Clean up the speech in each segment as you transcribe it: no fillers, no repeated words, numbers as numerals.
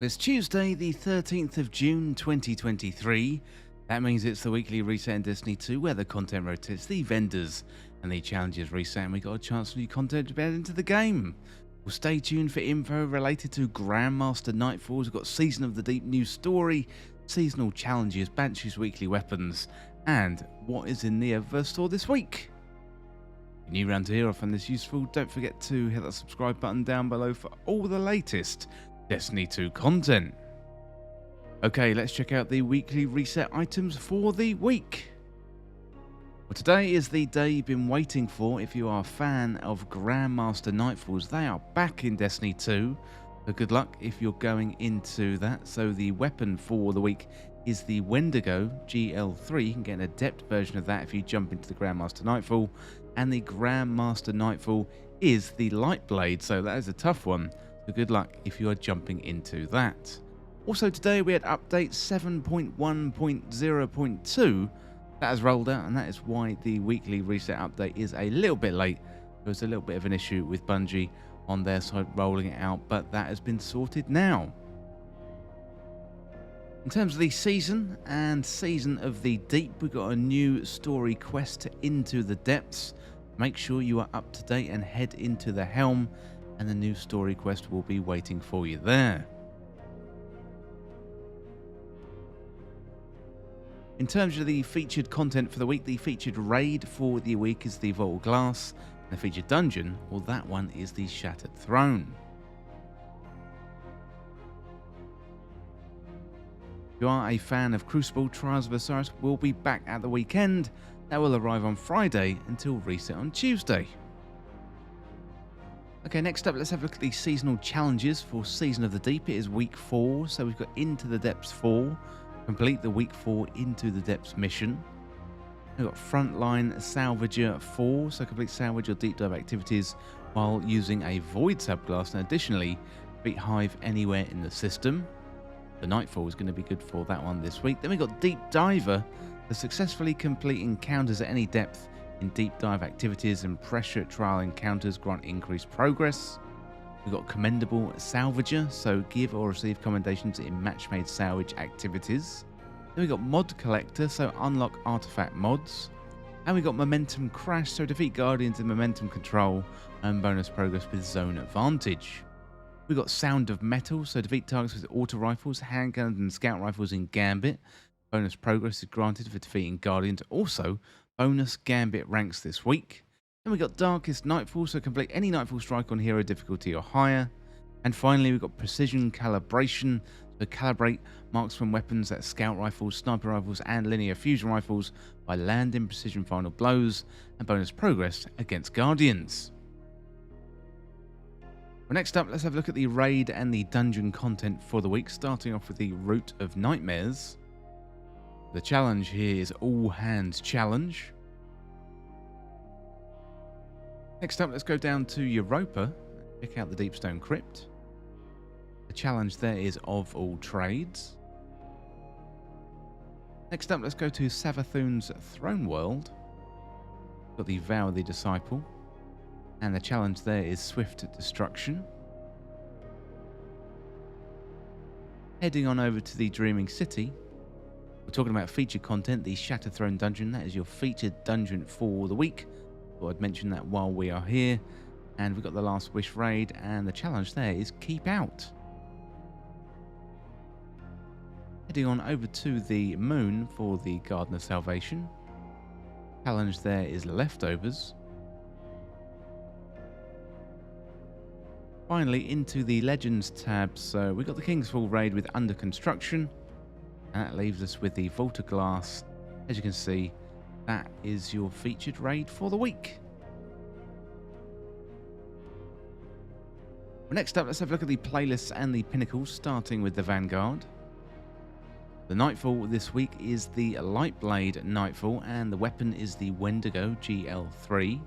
It's Tuesday, the 13th of June 2023. That means it's the weekly reset in Destiny 2 where the content rotates, the vendors and the challenges reset, and we got a chance for new content to get into the game. Well, stay tuned for info related to GRandmaster Nightfalls. We've got Season of the Deep new story, seasonal challenges, Banshee's weekly weapons, and what is in the Eververse store this week. If you're new around here or find this useful, don't forget to hit that subscribe button down below for all the latest Destiny 2 content. Okay, let's check out the weekly reset items for the week. Well, today is the day you've been waiting for if you are a fan of GRandmaster Nightfalls. They are back in Destiny 2, so good luck if you're going into that. So the weapon for the week is the Wendigo GL3. You can get an adept version of that if you jump into the GRandmaster Nightfall, and the GRandmaster Nightfall is the Lightblade, so that is a tough one. So good luck if you are jumping into that. Also today we had update 7.1.0.2 that has rolled out, and that is why the weekly reset update is a little bit late. There was a little bit of an issue with Bungie on their side rolling it out, but that has been sorted now. In terms of the season and Season of the Deep, we got a new story quest, Into the Depths. Make sure you are up to date and head into the Helm, and the new story quest will be waiting for you there. In terms of the featured content for the week, the featured raid for the week is the Vault of Glass, and the featured dungeon, well, that one is the Shattered Throne. If you are a fan of Crucible, Trials of Osiris will be back at the weekend. That will arrive on Friday until reset on Tuesday. Okay, next up, let's have a look at the seasonal challenges for Season of the Deep. It is week 4, so we've got Into the Depths 4. Complete the week 4 Into the Depths mission. We've got Frontline Salvager 4, so complete salvage or deep dive activities while using a Void subclass, and additionally, beat Hive anywhere in the system. The Nightfall is going to be good for that one this week. Then we've got Deep Diver, to successfully complete encounters at any depth in deep dive activities, and pressure trial encounters grant increased progress. We've got Commendable Salvager, so give or receive commendations in match-made salvage activities. Then we've got Mod Collector, so unlock artifact mods. And we've got Momentum Crash, so defeat Guardians in momentum control and bonus progress with zone advantage. We've got Sound of Metal, so defeat targets with auto rifles, handguns and scout rifles in Gambit. Bonus progress is granted for defeating Guardians. Also, bonus Gambit ranks this week. Then we got Darkest Nightfall, so complete any Nightfall strike on hero difficulty or higher. And finally, we've got Precision Calibration, so calibrate marksman weapons at scout rifles, sniper rifles, and linear fusion rifles by landing precision final blows, and bonus progress against Guardians. Well, next up, let's have a look at the raid and the dungeon content for the week, starting off with the Root of Nightmares. The challenge here is All Hands Challenge. Next up, let's go down to Europa and check out the Deepstone Crypt. The challenge there is Of All Trades. Next up, let's go to Savathun's Throne World. Got the Vow of the Disciple, and the challenge there is Swift Destruction. Heading on over to the Dreaming City, we're talking about featured content, the Shattered Throne Dungeon. That is your featured dungeon for the week. Thought I'd mention that while we are here. And we've got the Last Wish raid, and the challenge there is Keep Out. Heading on over to the Moon for the Garden of Salvation. Challenge there is Leftovers. Finally, into the Legends tab, so we've got the Kingsfall raid with Under Construction. And that leaves us with the Vault of Glass. As you can see, that is your featured raid for the week. Well, next up, let's have a look at the playlists and the pinnacles, starting with the Vanguard. The Nightfall this week is the Lightblade Nightfall, and the weapon is the Wendigo GL3.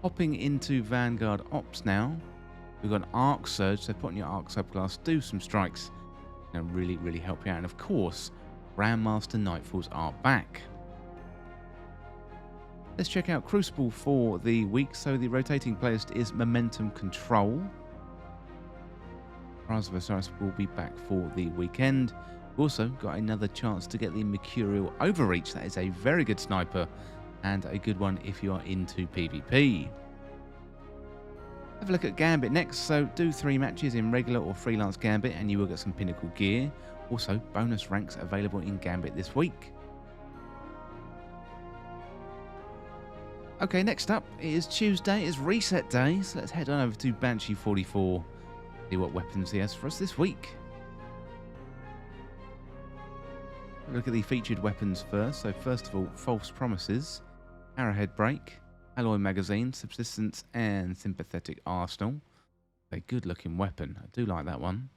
Hopping into Vanguard Ops now, we've got an Arc Surge, so put on your Arc subclass, do some strikes. And really help you out. And of course, GRandmaster Nightfalls are back. Let's check out Crucible for the week. So the rotating playlist is Momentum Control. Rise of Osiris will be back for the weekend. We've also got another chance to get the Mercurial Overreach. That is a very good sniper and a good one if you are into PvP. Have a look at Gambit next. So do 3 matches in regular or freelance Gambit and you will get some pinnacle gear. Also, bonus ranks available in Gambit this week. Okay, next up is Tuesday. It's reset day. So let's head on over to Banshee 44. See what weapons he has for us this week. Look at the featured weapons first. So first of all, False Promises, Arrowhead Break, Alloy Magazine, Subsistence, and Sympathetic Arsenal. A good looking weapon. I do like that one.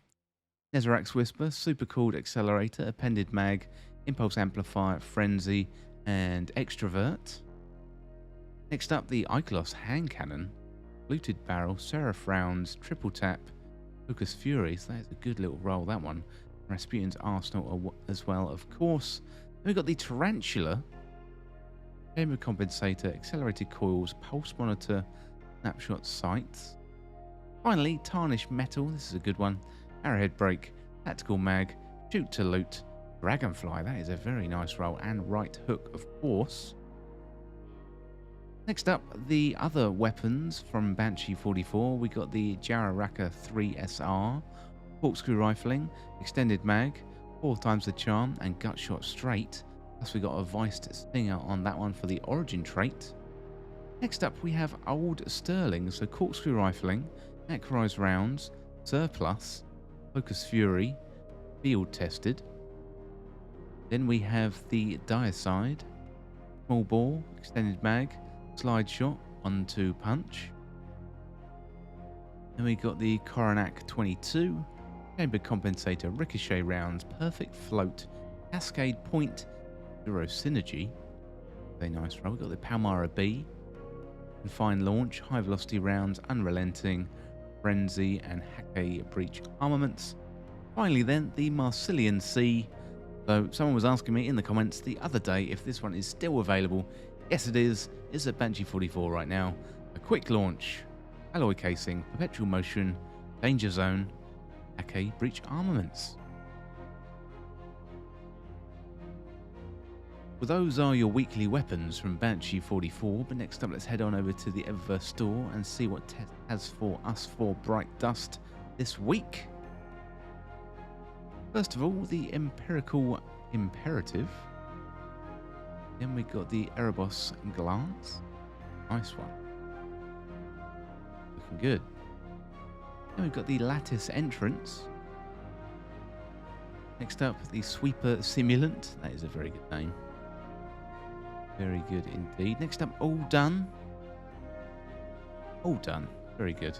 Nezarac's Whisper, Super Cooled Accelerator, Appended Mag, Impulse Amplifier, Frenzy, and Extrovert. Next up, the Ikelos Hand Cannon, Fluted Barrel, Seraph Rounds, Triple Tap, Focus Fury. So that is a good little roll, that one. Rasputin's Arsenal as well, of course. Then we've got the Tarantula, Chamber Compensator, Accelerated Coils, Pulse Monitor, Snapshot Sights. Finally, Tarnished Metal, this is a good one. Arrowhead Break, Tactical Mag, Shoot to Loot, Dragonfly, that is a very nice roll, and Right Hook, of course. Next up, the other weapons from Banshee 44. We got the Jararaka 3SR, Corkscrew Rifling, Extended Mag, 4 times the Charm, and Gut Shot Straight. Plus we got a Viced Stinger on that one for the Origin trait. Next up we have Old Sterling, so Corkscrew Rifling, Necrorize Rounds, Surplus, Focus Fury, Field Tested. Then we have the Diacide, Small Bore, Extended Mag, Slide Shot, 1-2 Punch. Then we got the Coronac 22, Chamber Compensator, Ricochet Rounds, Perfect Float, Cascade Point, Zero Synergy. Very nice roll. We've got the Palmyra B, Confined Launch, High Velocity Rounds, Unrelenting, Frenzy, and Hake Breach Armaments. Finally then, the Marsilian C. So someone was asking me in the comments the other day if this one is still available. Yes it is. It's at Banshee 44 right now. A quick launch, alloy casing, perpetual motion, danger zone, Hake Breach Armaments. Well, those are your weekly weapons from Banshee 44, but next up let's head on over to the Eververse store and see what Tess has for us for Bright Dust this week. First of all, the Empirical Imperative. Then we got the Erebos Glance. Nice one. Looking good. Then we've got the Lattice Entrance. Next up, the Sweeper Simulant. That is a very good name. Very good indeed. Next up, All Done. All Done. Very good.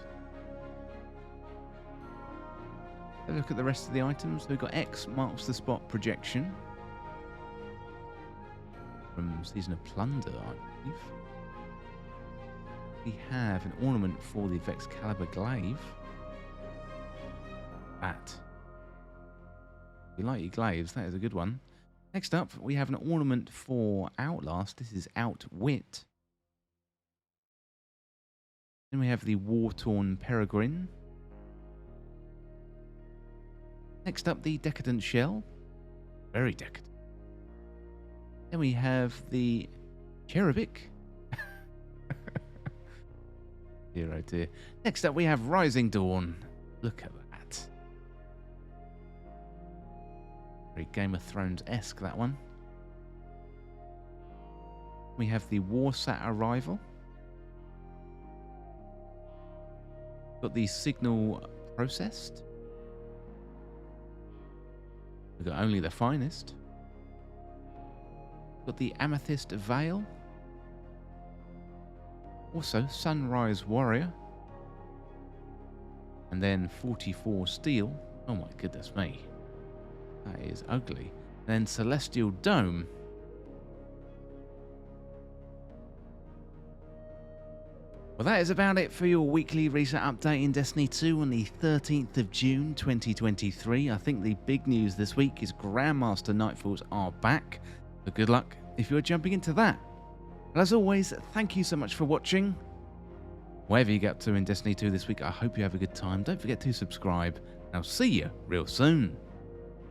Have a look at the rest of the items. So we've got X Marks the Spot Projection. From Season of Plunder, I believe. We have an ornament for the Vexcalibur Glaive. That. If you like your glaives, that is a good one. Next up, we have an ornament for Outlast. This is Outwit. Then we have the War-Torn Peregrine. Next up, the Decadent Shell. Very decadent. Then we have the Cherubic. Dear oh dear. Next up, we have Rising Dawn. Look at that. Very Game of Thrones-esque, that one. We have the Warsat Arrival. Got the Signal Processed. We've got Only the Finest. Got the Amethyst Veil. Also Sunrise Warrior. And then 44 Steel. Oh my goodness me. That is ugly. And then Celestial Dome. Well, that is about it for your weekly reset update in Destiny 2 on the 13th of June 2023. I think the big news this week is GRandmaster Nightfalls are back. So good luck if you're jumping into that. But as always, thank you so much for watching. Wherever you get to in Destiny 2 this week, I hope you have a good time. Don't forget to subscribe, I'll see you real soon.